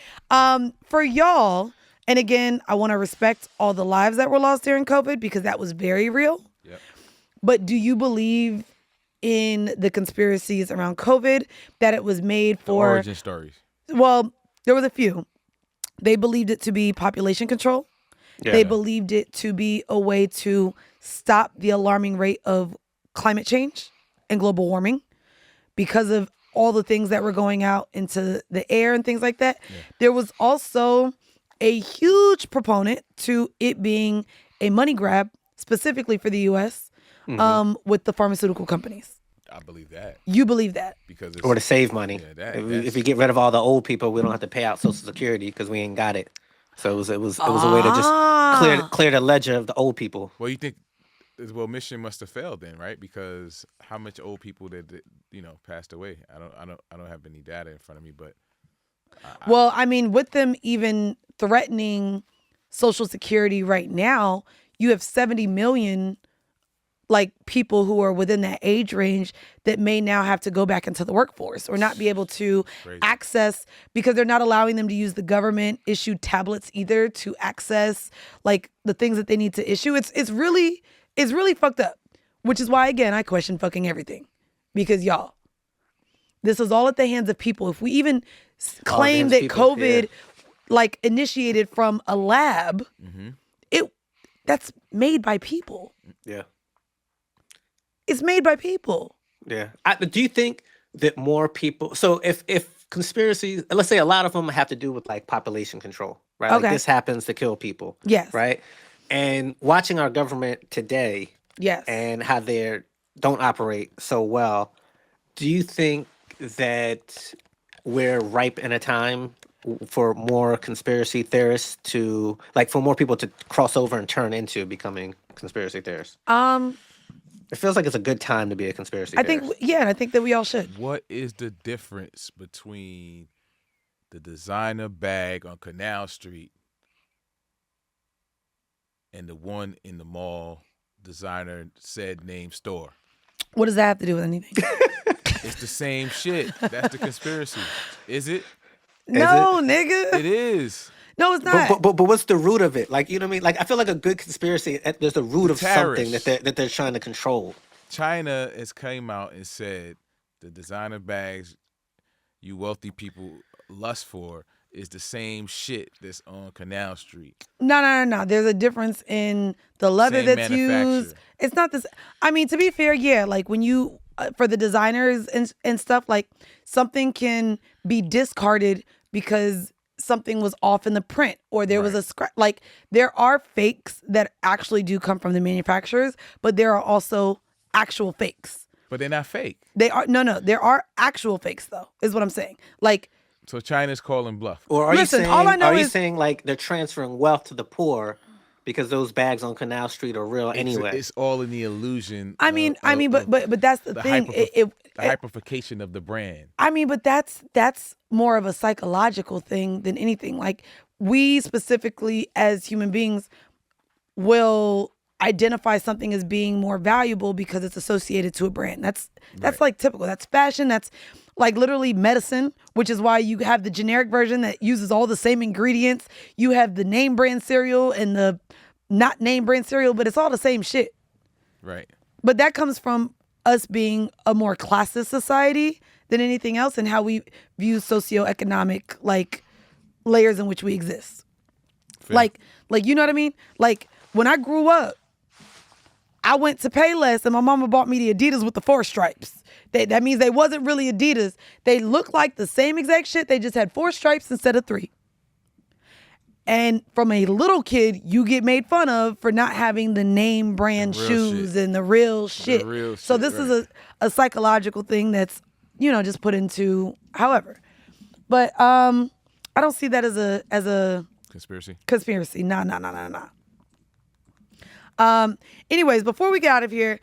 For y'all, and again, I want to respect all the lives that were lost during COVID because that was very real. Yep. But do you believe in the conspiracies around COVID that it was made for... The origin stories. Well, there was a few. They believed it to be population control. Yeah. They believed it to be a way to stop the alarming rate of climate change and global warming because of all the things that were going out into the air and things like that. Yeah. There was also a huge proponent to it being a money grab, specifically for the U.S., with the pharmaceutical companies. I believe that. You believe that? Because or to save money. Yeah, if we get rid of all the old people, we don't have to pay out Social Security because we ain't got it. So it was a way to just clear the ledger of the old people. Well, you think? Well, mission must have failed then, right? Because how much old people that passed away? I don't have any data in front of me, but I mean, with them even threatening Social Security right now, you have 70 million like people who are within that age range that may now have to go back into the workforce or not be able to access, because they're not allowing them to use the government issued tablets either to access like the things that they need to issue. It's really fucked up, which is why, again, I question fucking everything, because y'all, this is all at the hands of people. If we even claim that COVID like initiated from a lab, that's made by people. Yeah. It's made by people. Yeah. Do you think that more people... So if conspiracies... Let's say a lot of them have to do with like population control, right? Okay. Like this happens to kill people. Yes. Right? And watching our government today... Yes. And how they don't operate so well, do you think that we're ripe in a time for more conspiracy theorists to... Like for more people to cross over and turn into becoming conspiracy theorists? It feels like it's a good time to be a conspiracy theorist. I think that we all should. What is the difference between the designer bag on Canal Street and the one in the mall designer said name store? What does that have to do with anything? It's the same shit. That's the conspiracy. Is it? No, nigga. It is. No, it's not. But what's the root of it? Like, you know what I mean? Like, I feel like a good conspiracy, there's a root of something that they're trying to control. China has came out and said the designer bags you wealthy people lust for is the same shit that's on Canal Street. No. There's a difference in the leather that's used. It's not this. I mean, to be fair, yeah. Like when you, for the designers and stuff, like something can be discarded because something was off in the print or there was a scratch. Like there are fakes that actually do come from the manufacturers, but there are also actual fakes. But they're not fake. They are there are actual fakes though, is what I'm saying. Like, so China's calling bluff. Or are you saying like they're transferring wealth to the poor because those bags on Canal Street are real anyway? It's all in the illusion. But that's the thing. The hyperification of the brand. I mean, but that's more of a psychological thing than anything. Like we specifically as human beings will identify something as being more valuable because it's associated to a brand. That's like typical. That's fashion. That's like literally medicine, which is why you have the generic version that uses all the same ingredients. You have the name brand cereal and the not name brand cereal, but it's all the same shit. Right. But that comes from us being a more classist society than anything else and how we view socioeconomic like layers in which we exist. Fair. Like you know what I mean? Like when I grew up, I went to Payless and my mama bought me the Adidas with the 4 stripes. That means they wasn't really Adidas. They looked like the same exact shit. They just had 4 stripes instead of 3. And from a little kid, you get made fun of for not having the name brand shoes and the real shit. So this is a psychological thing that's, just put into however. But I don't see that as a conspiracy. Nah. Anyways, before we get out of here,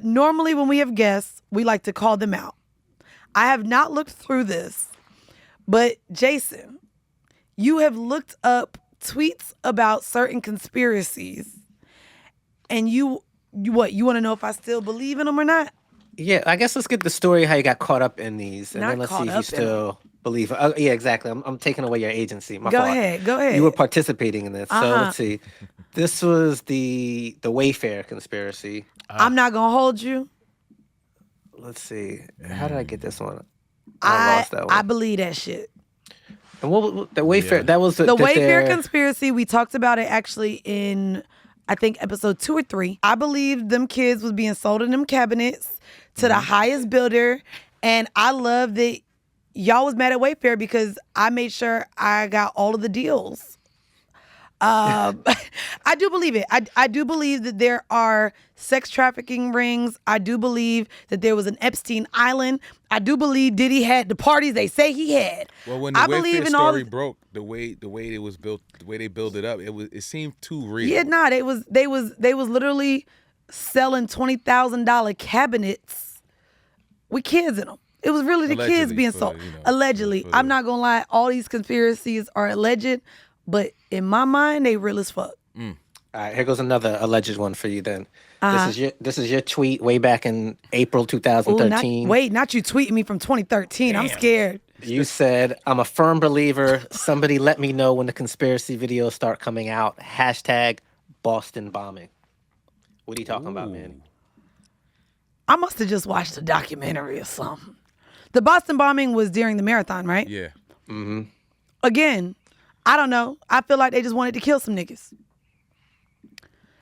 normally when we have guests, we like to call them out. I have not looked through this, but Jason, you have looked up tweets about certain conspiracies, and you want to know if I still believe in them or not? Yeah, I guess let's get the story how you got caught up in these, and then let's see if you still believe. Yeah, exactly. I'm taking away your agency. My fault. Go ahead. You were participating in this, so let's see. This was the Wayfair conspiracy. I'm not gonna hold you. Let's see. How did I get this one? I lost that one. I believe that shit. And what the Wayfair? Yeah. That was the Wayfair conspiracy. We talked about it actually in, I think, episode 2 or 3. I believe them kids was being sold in them cabinets to the highest builder, and I love that y'all was mad at Wayfair because I made sure I got all of the deals. I do believe it. I do believe that there are sex trafficking rings. I do believe that there was an Epstein Island. I do believe Diddy had the parties they say he had. Well, when the Wayfair story broke, the way it was built, the way they built it up, it seemed too real. Yeah, they was literally selling $20,000 cabinets with kids in them. It was really the kids being sold. Allegedly. I'm not gonna lie, all these conspiracies are alleged. But in my mind, they real as fuck. All right, here goes another alleged one for you then. Uh-huh. This is your tweet way back in April Ooh, 2013. not you tweeting me from 2013. I'm Damn. scared. You said, I'm a firm believer. Somebody let me know when the conspiracy videos start coming out. Hashtag Boston bombing. What are you talking about, man? I must have just watched a documentary or something. The Boston bombing was during the marathon, right? Yeah. Mm-hmm. Again, I don't know. I feel like they just wanted to kill some niggas.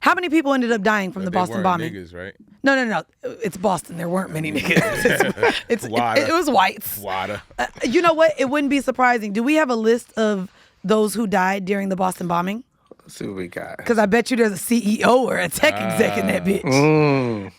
How many people ended up dying from the Boston bombing? Niggas, right? No. It's Boston. There weren't many niggas. It was whites. Water. You know what? It wouldn't be surprising. Do we have a list of those who died during the Boston bombing? Let's see what we got. Because I bet you there's a CEO or a tech exec in that bitch.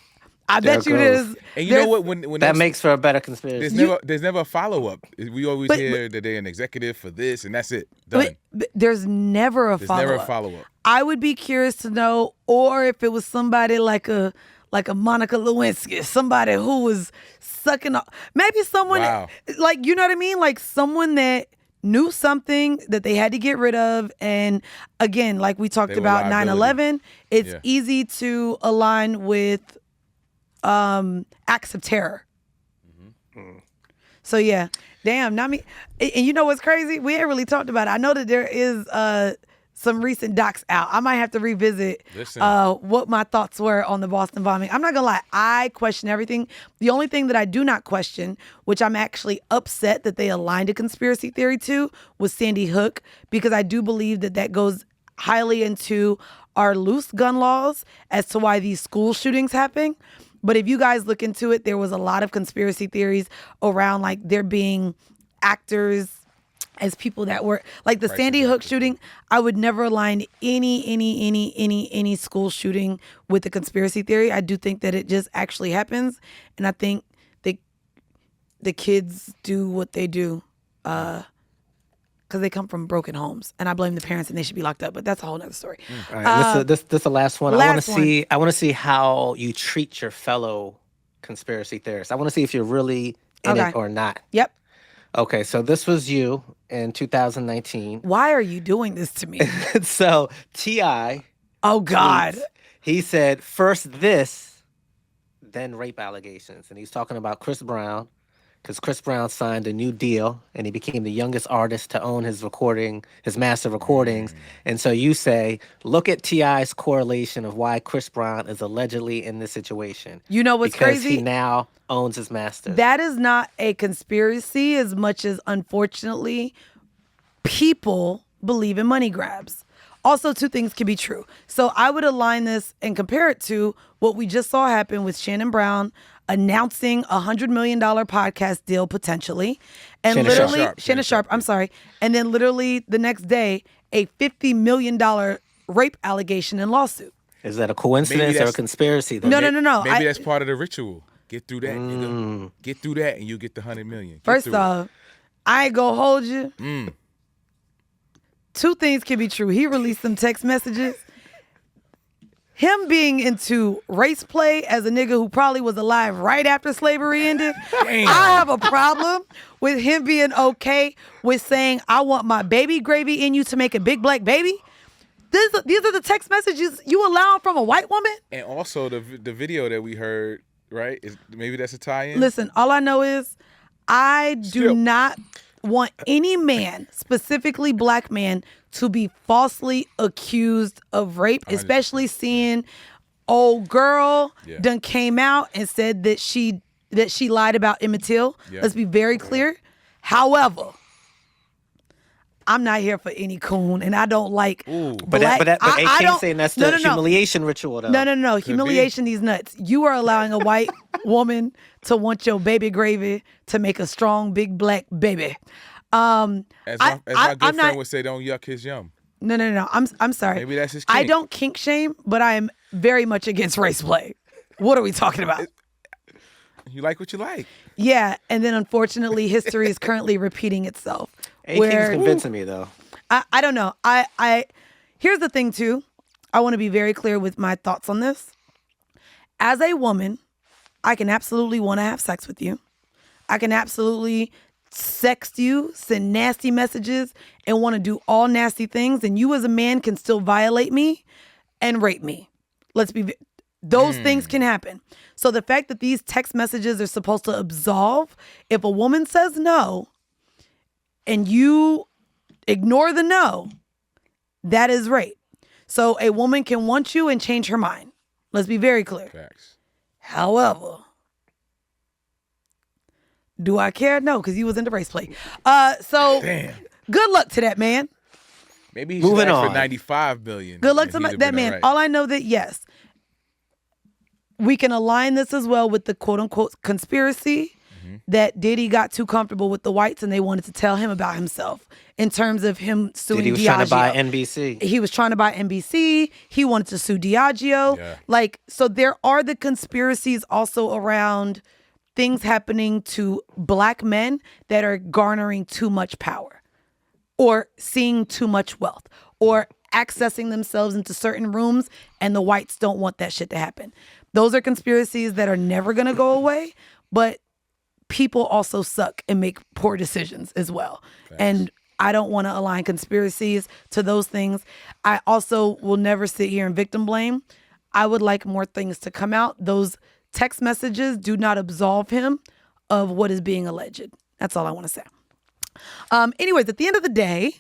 I bet you there's. And you know what? When that makes for a better conspiracy. There's never a follow up. We always hear that they're an executive for this, and that's it. Done. But there's never a follow up. There's never a follow up. I would be curious to know, or if it was somebody like a Monica Lewinsky, somebody who was sucking off. Maybe someone like, you know what I mean? Like someone that knew something that they had to get rid of. And again, like we talked about 9/11, it's easy to align with acts of terror. So yeah, damn, not me. And you know what's crazy? We ain't really talked about it. I know that there is some recent docs out. I might have to revisit what my thoughts were on the Boston bombing. I'm not gonna lie, I question everything. The only thing that I do not question, which I'm actually upset that they aligned a conspiracy theory to, was Sandy Hook, because I do believe that goes highly into our loose gun laws as to why these school shootings happen. But if you guys look into it, there was a lot of conspiracy theories around like there being actors as people that were like the Sandy Hook shooting. I would never align any school shooting with the conspiracy theory. I do think that it just actually happens. And I think the kids do what they do because they come from broken homes, and I blame the parents, and they should be locked up. But that's a whole nother story. All right, this is the last one. I want to see how you treat your fellow conspiracy theorists. I want to see if you're really in it or not. Yep. Okay, so this was you in 2019. Why are you doing this to me? So T.I. Oh God. Tweets, he said first this, then rape allegations, and he's talking about Chris Brown. Because Chris Brown signed a new deal and he became the youngest artist to own his master recordings. And so you say, look at T.I.'s correlation of why Chris Brown is allegedly in this situation. You know what's crazy? Because he now owns his masters. That is not a conspiracy as much as, unfortunately, people believe in money grabs. Also, two things can be true. So I would align this and compare it to what we just saw happen with Shannon Brown announcing a $100 million podcast deal potentially. And Shannon Sharp, I'm sorry. And then literally the next day, a $50 million rape allegation and lawsuit. Is that a coincidence or a conspiracy? No. Maybe that's part of the ritual. Get through that, nigga. Get through that and you get the $100 million. First off, I ain't gonna hold you. Two things can be true. He released some text messages. Him being into race play as a nigga who probably was alive right after slavery ended, Damn. I have a problem with him being okay with saying, I want my baby gravy in you to make a big black baby. These are the text messages you allow from a white woman? And also the video that we heard, right? Maybe that's a tie-in? Listen, all I know is I do not want any man, specifically black man, to be falsely accused of rape, especially seeing old girl done came out and said that she lied about Emmett Till. Let's be very clear. However, I'm not here for any coon, and I don't like black. But AK's saying that's the humiliation ritual, though. No. Humiliation these nuts. You are allowing a white woman to want your baby gravy to make a strong, big black baby. As my good friend would say, don't yuck his yum. No. I'm sorry. Maybe that's his kink. I don't kink shame, but I am very much against race play. What are we talking about? You like what you like. Yeah, and then unfortunately, history is currently repeating itself. AK's convincing me, though. I don't know. Here's the thing, too. I want to be very clear with my thoughts on this. As a woman, I can absolutely want to have sex with you. I can absolutely sext you, send nasty messages, and want to do all nasty things. And you as a man can still violate me and rape me. Those things can happen. So the fact that these text messages are supposed to absolve, if a woman says no and you ignore the no, that is rape. So a woman can want you and change her mind. Let's be very clear. Facts. However, do I care? No, because you was in the race play. So Damn. good luck to that man. Maybe he should Moving ask on. for 95 million. Good luck and to he'd have that been man. all right. All I know that, yes, we can align this as well with the quote unquote conspiracy that Diddy got too comfortable with the whites and they wanted to tell him about himself in terms of him suing Diddy was Diageo. trying to buy NBC. He was trying to buy NBC. He wanted to sue Diageo. Yeah. Like, so there are the conspiracies also around things happening to black men that are garnering too much power or seeing too much wealth or accessing themselves into certain rooms, and the whites don't want that shit to happen. Those are conspiracies that are never going to go away, but people also suck and make poor decisions as well. Thanks. And I don't want to align conspiracies to those things. I also will never sit here and victim blame. I would like more things to come out. Those text messages do not absolve him of what is being alleged. That's all I want to say. Anyways, at the end of the day,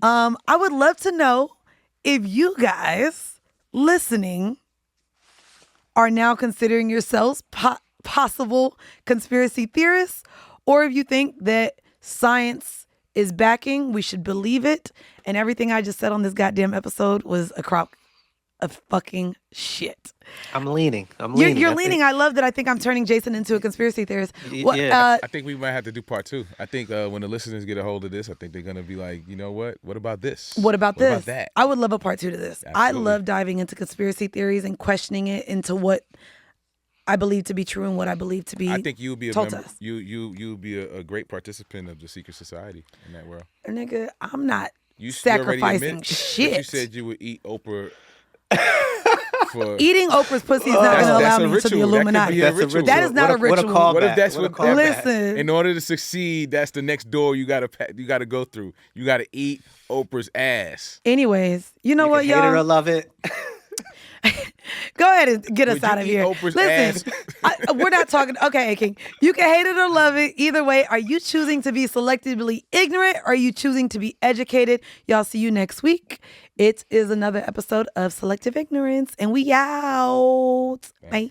I would love to know if you guys listening are now considering yourselves possible conspiracy theorists, or if you think that science is backing, we should believe it, and everything I just said on this goddamn episode was a crock of fucking shit. I'm leaning. You're leaning. I love that. I think I'm turning Jason into a conspiracy theorist. Yeah. I think we might have to do part 2. I think when the listeners get a hold of this, I think they're going to be like, you know what? What about this? What about this? What about that? I would love a part 2 to this. I Absolutely. love diving into conspiracy theories and questioning it into what I believe to be true and what I believe to be I think you'll be a told to member. us. You'll be a great participant of the secret society in that world. Nigga, I'm not You already sacrificing admit that shit. You said you would eat Oprah. For Eating Oprah's pussy is not going to allow that's a me to the ritual. That could Illuminati. be a ritual. That is not a What a ritual. callback. What if that's What a what? callback. Listen. In order to succeed, that's the next door you gotta go through. You gotta eat Oprah's ass. Anyways, you know You what, can hate it or y'all? love it. Go ahead and get us Would out you of eat here. Oprah's Listen, we're not talking. Okay, King. You can hate it or love it. Either way, are you choosing to be selectively ignorant or are you choosing to be educated? Y'all see you next week. It is another episode of Selective Ignorance, and we out. Bye.